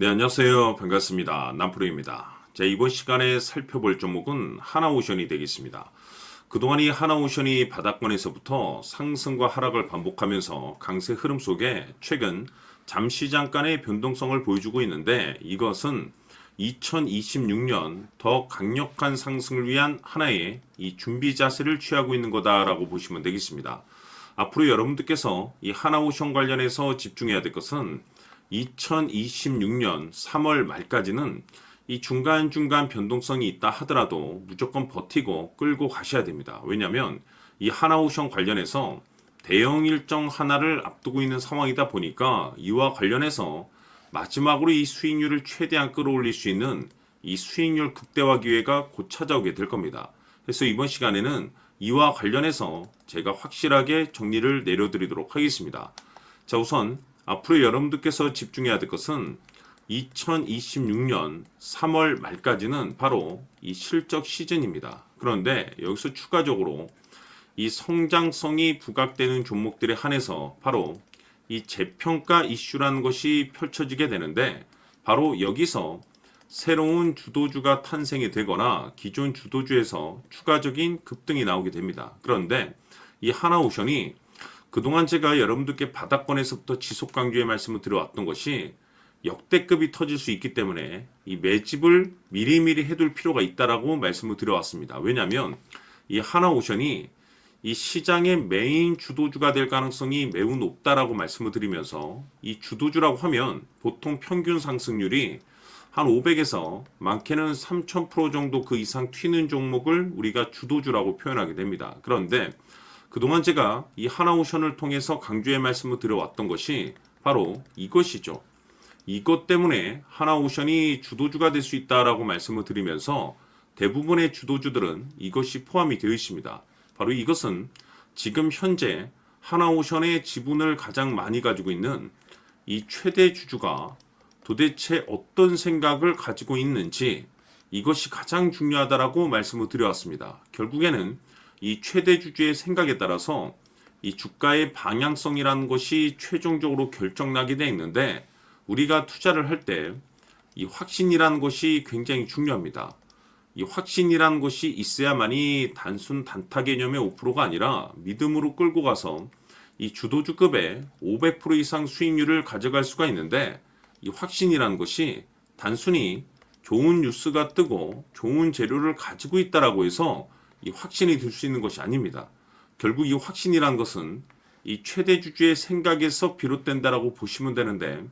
네, 안녕하세요. 반갑습니다. 남프로입니다. 자, 이번 시간에 살펴볼 종목은 하나오션이 되겠습니다. 그동안 이 하나오션이 바닥권에서부터 상승과 하락을 반복하면서 강세 흐름 속에 최근 잠시 잠깐의 변동성을 보여주고 있는데, 이것은 2026년 더 강력한 상승을 위한 하나의 이 준비 자세를 취하고 있는 거다라고 보시면 되겠습니다. 앞으로 여러분들께서 이 하나오션 관련해서 집중해야 될 것은 2026년 3월 말까지는 이 중간중간 변동성이 있다 하더라도 무조건 버티고 끌고 가셔야 됩니다. 왜냐하면 이 하나오션 관련해서 대형 일정 하나를 앞두고 있는 상황이다 보니까 이와 관련해서 마지막으로 이 수익률을 최대한 끌어올릴 수 있는 이 수익률 극대화 기회가 곧 찾아오게 될 겁니다. 그래서 이번 시간에는 이와 관련해서 제가 확실하게 정리를 내려드리도록 하겠습니다. 자, 우선 앞으로 여러분들께서 집중해야 될 것은 2026년 3월 말까지는 바로 이 실적 시즌입니다. 그런데 여기서 추가적으로 이 성장성이 부각되는 종목들에 한해서 바로 이 재평가 이슈라는 것이 펼쳐지게 되는데, 바로 여기서 새로운 주도주가 탄생이 되거나 기존 주도주에서 추가적인 급등이 나오게 됩니다. 그런데 이 하나오션이 그동안 제가 여러분들께 바닥권에서부터 지속 강조의 말씀을 드려왔던 것이 역대급이 터질 수 있기 때문에 이 매집을 미리미리 해둘 필요가 있다라고 말씀을 드려왔습니다. 왜냐하면 이 하나오션이 이 시장의 메인 주도주가 될 가능성이 매우 높다라고 말씀을 드리면서, 이 주도주라고 하면 보통 평균 상승률이 한 500에서 많게는 3000% 정도 그 이상 튀는 종목을 우리가 주도주라고 표현하게 됩니다. 그런데 그동안 제가 이 하나오션을 통해서 강조의 말씀을 드려왔던 것이 바로 이것이죠. 이것 때문에 하나오션이 주도주가 될 수 있다라고 말씀을 드리면서 대부분의 주도주들은 이것이 포함이 되어 있습니다. 바로 이것은 지금 현재 하나오션의 지분을 가장 많이 가지고 있는 이 최대 주주가 도대체 어떤 생각을 가지고 있는지, 이것이 가장 중요하다라고 말씀을 드려왔습니다. 결국에는 이 최대 주주의 생각에 따라서 이 주가의 방향성이라는 것이 최종적으로 결정나게 되어 있는데, 우리가 투자를 할 때 이 확신이라는 것이 굉장히 중요합니다. 이 확신이라는 것이 있어야만이 단순 단타 개념의 5%가 아니라 믿음으로 끌고 가서 이 주도주급의 500% 이상 수익률을 가져갈 수가 있는데, 이 확신이라는 것이 단순히 좋은 뉴스가 뜨고 좋은 재료를 가지고 있다라고 해서 이 확신이 들 수 있는 것이 아닙니다. 결국 이 확신이라는 것은 이 최대 주주의 생각에서 비롯된다라고 보시면 되는데,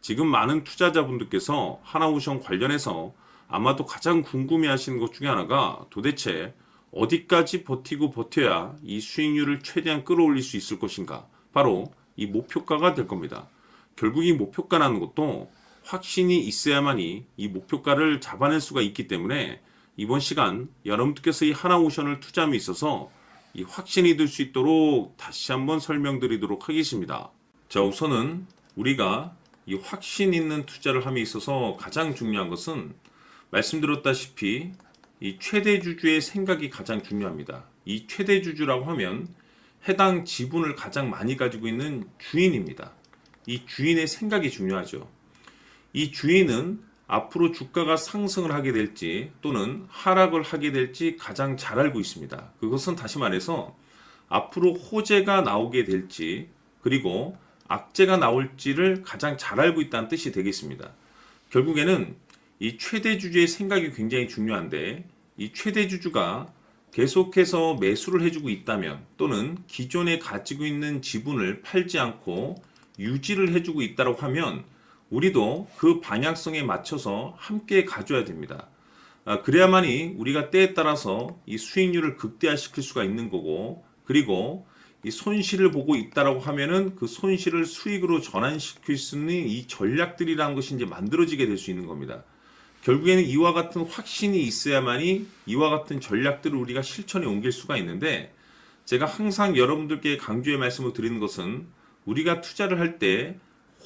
지금 많은 투자자분들께서 하나오션 관련해서 아마도 가장 궁금해하시는 것 중에 하나가 도대체 어디까지 버티고 버텨야 이 수익률을 최대한 끌어올릴 수 있을 것인가, 바로 이 목표가가 될 겁니다. 결국 이 목표가라는 것도 확신이 있어야만이 이 목표가를 잡아낼 수가 있기 때문에 이번 시간 여러분들께서 이 하나오션을 투자함에 있어서 이 확신이 들 수 있도록 다시 한번 설명드리도록 하겠습니다. 자, 우선은 우리가 이 확신 있는 투자를 함에 있어서 가장 중요한 것은 말씀드렸다시피 이 최대 주주의 생각이 가장 중요합니다. 이 최대 주주라고 하면 해당 지분을 가장 많이 가지고 있는 주인입니다. 이 주인의 생각이 중요하죠. 이 주인은 앞으로 주가가 상승을 하게 될지 또는 하락을 하게 될지 가장 잘 알고 있습니다. 그것은 다시 말해서 앞으로 호재가 나오게 될지 그리고 악재가 나올지를 가장 잘 알고 있다는 뜻이 되겠습니다. 결국에는 이 최대 주주의 생각이 굉장히 중요한데, 이 최대 주주가 계속해서 매수를 해주고 있다면 또는 기존에 가지고 있는 지분을 팔지 않고 유지를 해주고 있다고 하면 우리도 그 방향성에 맞춰서 함께 가져야 됩니다. 그래야만이 우리가 때에 따라서 이 수익률을 극대화시킬 수가 있는 거고, 그리고 이 손실을 보고 있다라고 하면은 그 손실을 수익으로 전환시킬 수 있는 이 전략들이라는 것이 이제 만들어지게 될 수 있는 겁니다. 결국에는 이와 같은 확신이 있어야만이 이와 같은 전략들을 우리가 실천에 옮길 수가 있는데, 제가 항상 여러분들께 강조의 말씀을 드리는 것은 우리가 투자를 할 때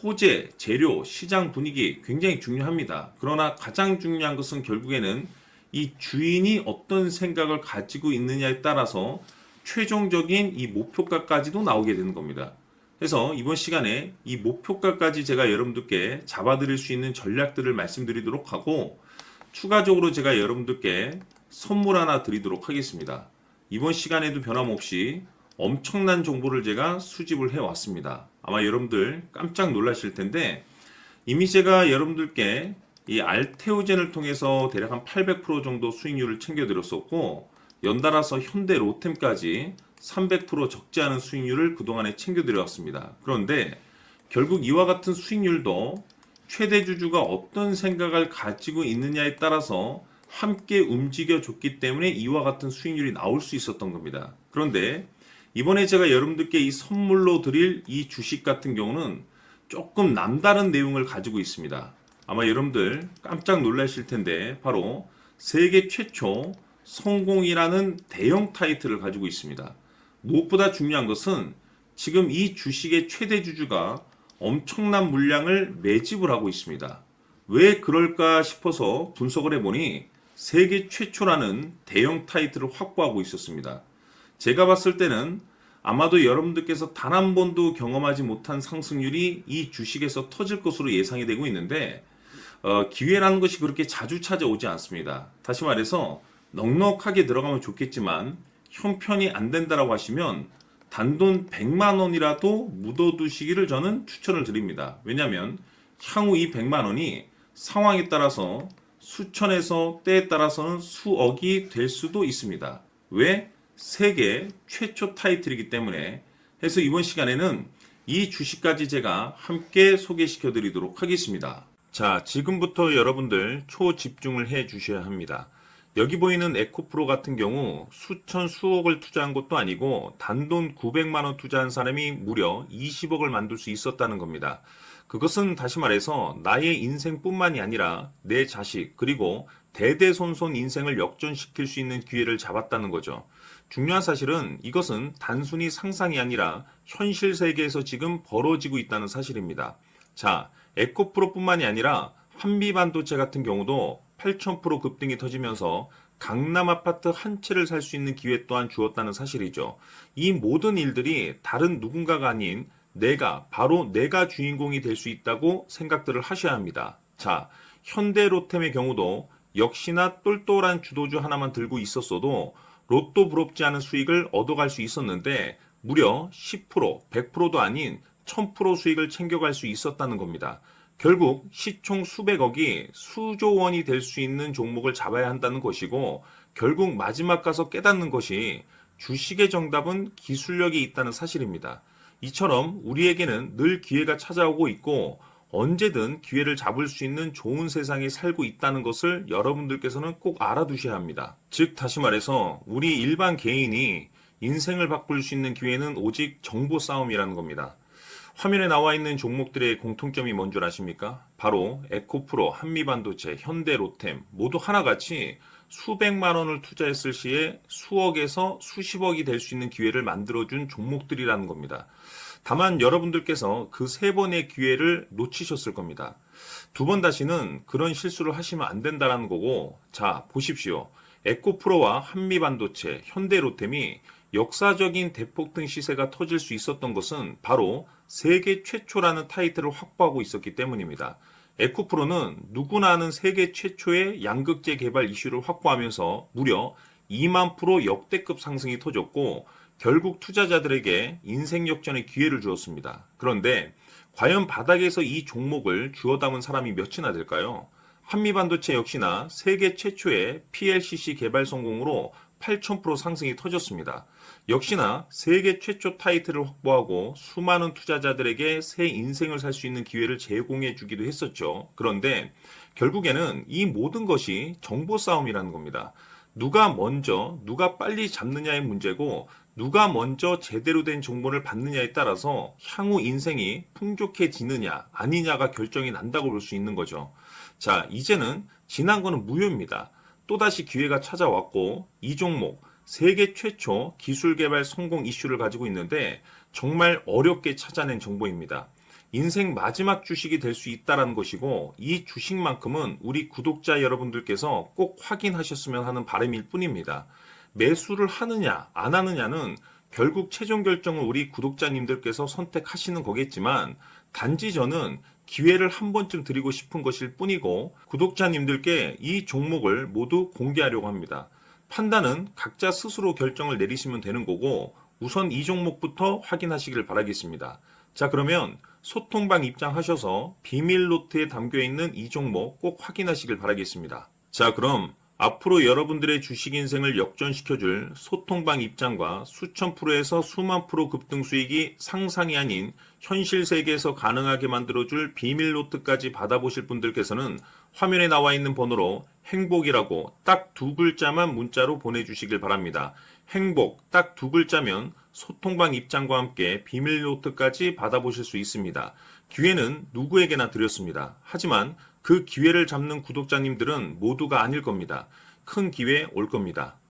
호재, 재료, 시장 분위기 굉장히 중요합니다. 그러나 가장 중요한 것은 결국에는 이 주인이 어떤 생각을 가지고 있느냐에 따라서 최종적인 이 목표가까지도 나오게 되는 겁니다. 그래서 이번 시간에 이 목표가까지 제가 여러분들께 잡아드릴 수 있는 전략들을 말씀드리도록 하고, 추가적으로 제가 여러분들께 선물 하나 드리도록 하겠습니다. 이번 시간에도 변함없이 엄청난 정보를 제가 수집을 해왔습니다. 아마 여러분들 깜짝 놀라실 텐데, 이미 제가 여러분들께 이 알테오젠을 통해서 대략 한 800% 정도 수익률을 챙겨드렸었고, 연달아서 현대 로템까지 300% 적지 않은 수익률을 그동안에 챙겨드렸습니다. 그런데 결국 이와 같은 수익률도 최대 주주가 어떤 생각을 가지고 있느냐에 따라서 함께 움직여줬기 때문에 이와 같은 수익률이 나올 수 있었던 겁니다. 그런데 이번에 제가 여러분들께 이 선물로 드릴 이 주식 같은 경우는 조금 남다른 내용을 가지고 있습니다. 아마 여러분들 깜짝 놀라실 텐데, 바로 세계 최초 성공이라는 대형 타이틀을 가지고 있습니다. 무엇보다 중요한 것은 지금 이 주식의 최대 주주가 엄청난 물량을 매집을 하고 있습니다. 왜 그럴까 싶어서 분석을 해보니 세계 최초라는 대형 타이틀을 확보하고 있었습니다. 제가 봤을 때는 아마도 여러분들께서 단 한 번도 경험하지 못한 상승률이 이 주식에서 터질 것으로 예상이 되고 있는데, 기회라는 것이 그렇게 자주 찾아오지 않습니다. 다시 말해서 넉넉하게 들어가면 좋겠지만 형편이 안 된다라고 하시면 단돈 100만 원이라도 묻어두시기를 저는 추천을 드립니다. 왜냐하면 향후 이 100만 원이 상황에 따라서 수천에서 때에 따라서는 수억이 될 수도 있습니다. 왜? 세계 최초 타이틀이기 때문에. 해서 이번 시간에는 이 주식까지 제가 함께 소개시켜 드리도록 하겠습니다. 자, 지금부터 여러분들 초집중을 해 주셔야 합니다. 여기 보이는 에코프로 같은 경우 수천 수억을 투자한 것도 아니고 단돈 900만 원 투자한 사람이 무려 20억을 만들 수 있었다는 겁니다. 그것은 다시 말해서 나의 인생뿐만이 아니라 내 자식 그리고 대대손손 인생을 역전시킬 수 있는 기회를 잡았다는 거죠. 중요한 사실은 이것은 단순히 상상이 아니라 현실 세계에서 지금 벌어지고 있다는 사실입니다. 자, 에코프로뿐만이 아니라 한미반도체 같은 경우도 8,000% 급등이 터지면서 강남 아파트 한 채를 살 수 있는 기회 또한 주었다는 사실이죠. 이 모든 일들이 다른 누군가가 아닌 바로 내가 주인공이 될 수 있다고 생각들을 하셔야 합니다. 자, 현대로템의 경우도 역시나 똘똘한 주도주 하나만 들고 있었어도 로또 부럽지 않은 수익을 얻어갈 수 있었는데 무려 10%, 100%도 아닌 1000% 수익을 챙겨갈 수 있었다는 겁니다. 결국 시총 수백억이 수조 원이 될 수 있는 종목을 잡아야 한다는 것이고, 결국 마지막 가서 깨닫는 것이 주식의 정답은 기술력이 있다는 사실입니다. 이처럼 우리에게는 늘 기회가 찾아오고 있고 언제든 기회를 잡을 수 있는 좋은 세상에 살고 있다는 것을 여러분들께서는 꼭 알아두셔야 합니다. 즉 다시 말해서 우리 일반 개인이 인생을 바꿀 수 있는 기회는 오직 정보 싸움이라는 겁니다. 화면에 나와 있는 종목들의 공통점이 뭔 줄 아십니까? 바로 에코프로, 한미반도체, 현대로템 모두 하나같이 수백만 원을 투자했을 시에 수억에서 수십억이 될 수 있는 기회를 만들어준 종목들이라는 겁니다. 다만 여러분들께서 그 세 번의 기회를 놓치셨을 겁니다. 두 번 다시는 그런 실수를 하시면 안 된다는 거고, 자 보십시오. 에코프로와 한미반도체, 현대로템이 역사적인 대폭등 시세가 터질 수 있었던 것은 바로 세계 최초라는 타이틀을 확보하고 있었기 때문입니다. 에코프로는 누구나 아는 세계 최초의 양극재 개발 이슈를 확보하면서 무려 2만 프로 역대급 상승이 터졌고 결국 투자자들에게 인생 역전의 기회를 주었습니다. 그런데 과연 바닥에서 이 종목을 주워 담은 사람이 몇이나 될까요? 한미반도체 역시나 세계 최초의 PLCC 개발 성공으로 8,000% 상승이 터졌습니다. 역시나 세계 최초 타이틀을 확보하고 수많은 투자자들에게 새 인생을 살 수 있는 기회를 제공해 주기도 했었죠. 그런데 결국에는 이 모든 것이 정보 싸움이라는 겁니다. 누가 먼저, 누가 빨리 잡느냐의 문제고 누가 먼저 제대로 된 정보를 받느냐에 따라서 향후 인생이 풍족해지느냐 아니냐가 결정이 난다고 볼 수 있는 거죠. 자, 이제는 지난 거는 무효입니다. 또다시 기회가 찾아왔고 이 종목 세계 최초 기술 개발 성공 이슈를 가지고 있는데 정말 어렵게 찾아낸 정보입니다. 인생 마지막 주식이 될 수 있다는 것이고 이 주식만큼은 우리 구독자 여러분들께서 꼭 확인하셨으면 하는 바람일 뿐입니다. 매수를 하느냐 안 하느냐는 결국 최종 결정은 우리 구독자님들께서 선택하시는 거겠지만 단지 저는 기회를 한 번쯤 드리고 싶은 것일 뿐이고 구독자님들께 이 종목을 모두 공개하려고 합니다. 판단은 각자 스스로 결정을 내리시면 되는 거고 우선 이 종목부터 확인하시길 바라겠습니다. 자, 그러면 소통방 입장하셔서 비밀 노트에 담겨 있는 이 종목 꼭 확인하시길 바라겠습니다. 자, 그럼 앞으로 여러분들의 주식 인생을 역전시켜줄 소통방 입장과 수천 프로에서 수만 프로 급등 수익이 상상이 아닌 현실 세계에서 가능하게 만들어줄 비밀 노트까지 받아보실 분들께서는 화면에 나와 있는 번호로 행복이라고 딱 두 글자만 문자로 보내주시길 바랍니다. 행복 딱 두 글자면 소통방 입장과 함께 비밀 노트까지 받아보실 수 있습니다. 기회는 누구에게나 드렸습니다. 하지만 그 기회를 잡는 구독자님들은 모두가 아닐 겁니다. 큰 기회 올 겁니다.